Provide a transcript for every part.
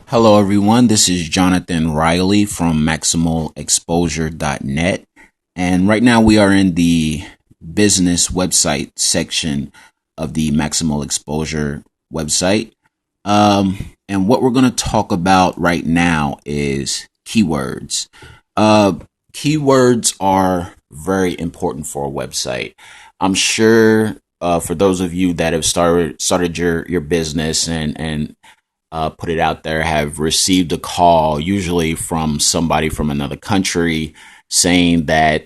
Hello, everyone. This is Jonathan Riley from maximalexposure.net. And right now we are in the business website section of the Maximal Exposure website. And what we're going to talk about right now is keywords. Uh, Keywords are very important for a website. I'm sure for those of you that have started your business and put it out there, have received a call, usually from somebody from another country, saying that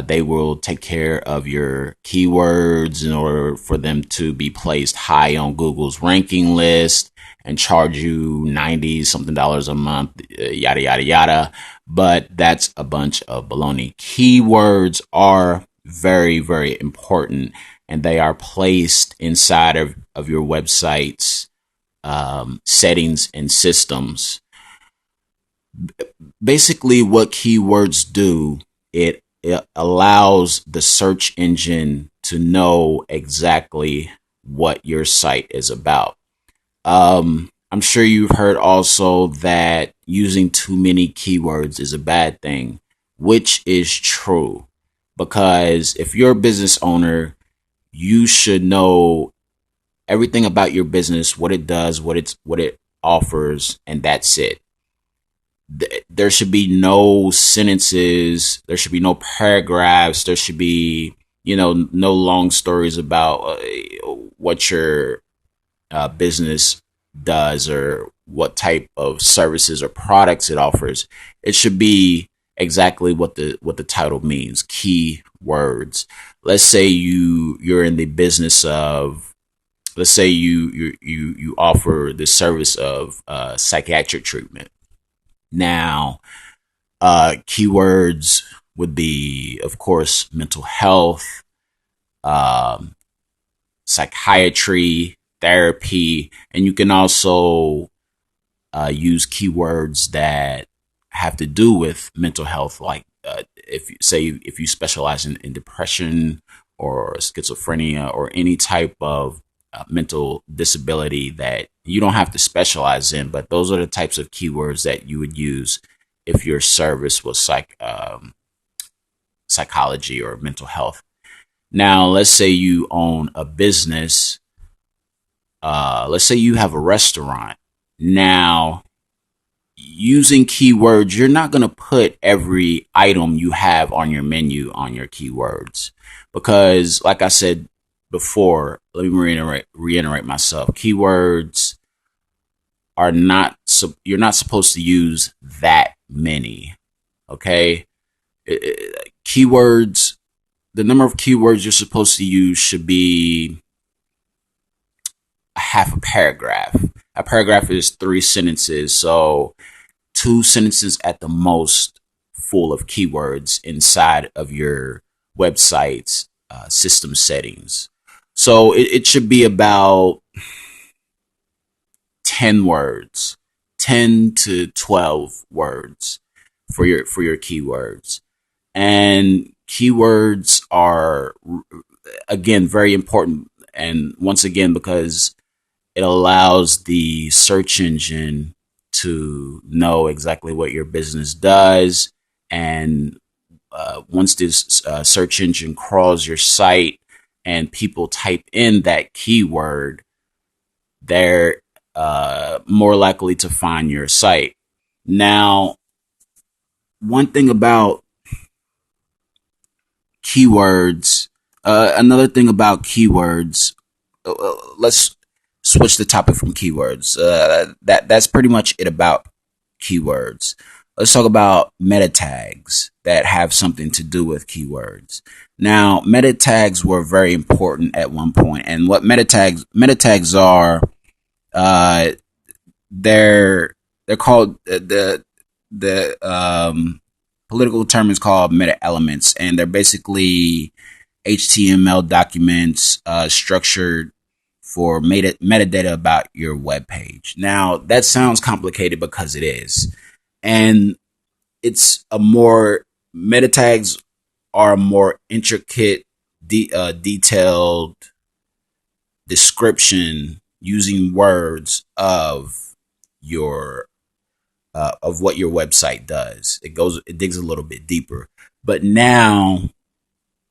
they will take care of your keywords in order for them to be placed high on Google's ranking list and charge you 90 something dollars a month, yada, yada, yada. But that's a bunch of baloney. Keywords are very, very important, and they are placed inside of your website's settings and systems. Basically, what keywords do, it allows the search engine to know exactly what your site is about. I'm sure you've heard also that using too many keywords is a bad thing, which is true. Because if you're a business owner, you should know everything about your business, what it does, what it offers, and that's it. There should be no sentences, there should be no paragraphs, there should be, no long stories about what your business does or what type of services or products it offers. It should be exactly what the title means. Key words. Let's say you're in the business of, let's say you offer the service of psychiatric treatment. Now, keywords would be, of course, mental health, um, psychiatry, therapy, and you can also use keywords that have to do with mental health, like if you specialize in depression or schizophrenia or any type of mental disability that you don't have to specialize in, but those are the types of keywords that you would use if your service was psychology or mental health. Now, let's say you own a business. Let's say you have a restaurant. Now, using keywords, you're not going to put every item you have on your menu on your keywords because, like I said before, let me reiterate myself. Keywords are not, you're not supposed to use that many. Okay. Keywords, the number of keywords you're supposed to use should be a half a paragraph. A paragraph is 3 sentences. So 2 sentences at the most full of keywords inside of your website's system settings. So it should be about 10 words, 10 to 12 words for your keywords. And keywords are, again, very important. And once again, because it allows the search engine to know exactly what your business does. And once this search engine crawls your site and people type in that keyword, they're more likely to find your site. Now, one thing about keywords, another thing about keywords, let's switch the topic from keywords. That's pretty much it about keywords. Let's talk about meta tags that have something to do with keywords. Now, meta tags were very important at one point, and what meta tags are, uh, they're called the political term is called meta elements, and they're basically HTML documents structured for metadata about your web page. Now, that sounds complicated because it is. And it's a more, meta tags are a more intricate, detailed description using words of your of what your website does. It digs a little bit deeper. But now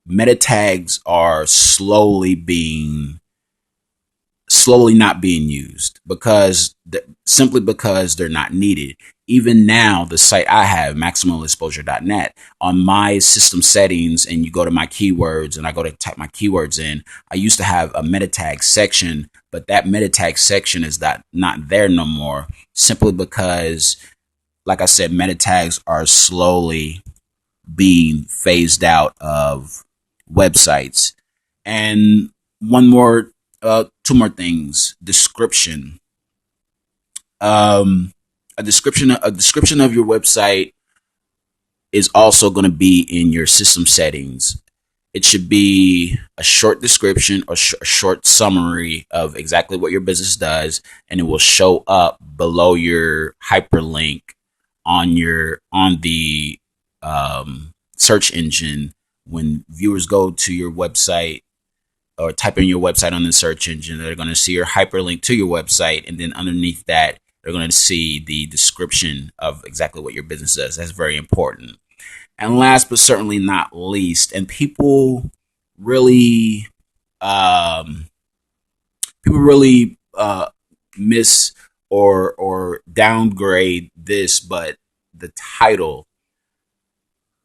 meta tags are slowly not being used simply because they're not needed. Even now, the site I have, maximalexposure.net, on my system settings, and you go to my keywords and I go to type my keywords in, I used to have a meta tag section, but that meta tag section is not there no more, simply because, like I said, meta tags are slowly being phased out of websites. And two more things. Description. Um, a description of your website is also going to be in your system settings. It should be a short description or a short summary of exactly what your business does, and it will show up below your hyperlink on the search engine when viewers go to your website or type in your website on the search engine. They're going to see your hyperlink to your website, and then underneath that, they're going to see the description of exactly what your business does. That's very important. And last but certainly not least, and really, um, people really miss or downgrade this, but the title,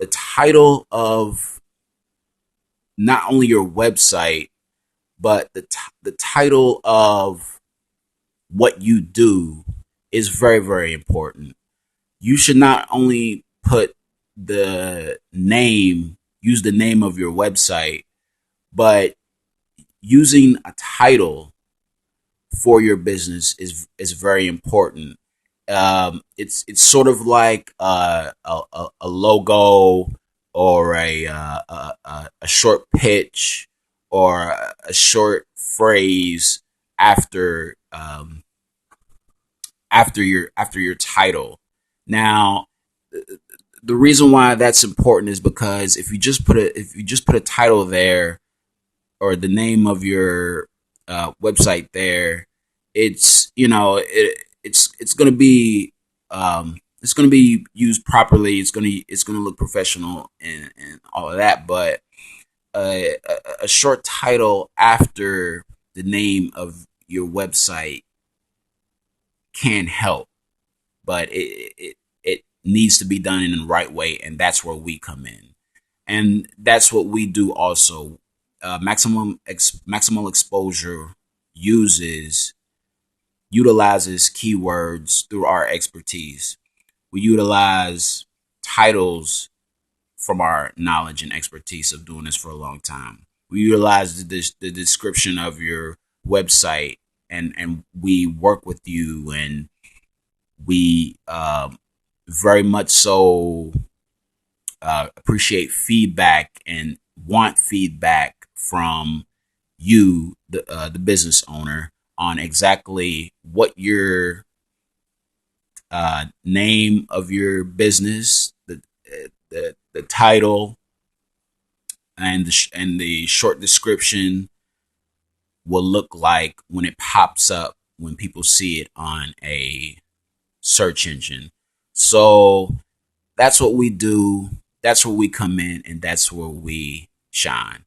the title of not only your website, but the title of what you do is very, very important. You should not only use the name of your website, but using a title for your business is very important. It's sort of like a logo or a short pitch or a short phrase after after your title. Now, the reason why that's important is because if you just put a title there or the name of your website there, it's gonna be it's gonna be used properly. It's gonna look professional and all of that. But a short title after the name of your website can help, but it needs to be done in the right way, and that's where we come in, and that's what we do also. Maximal exposure uses utilizes keywords through our expertise. We utilize titles from our knowledge and expertise of doing this for a long time. We utilize the description of your website, and we work with you, and we very much so appreciate feedback and want feedback from you, the business owner, on exactly what your name of your business, the title, and the short description will look like when it pops up when people see it on a search engine. So that's what we do. That's where we come in, and that's where we shine.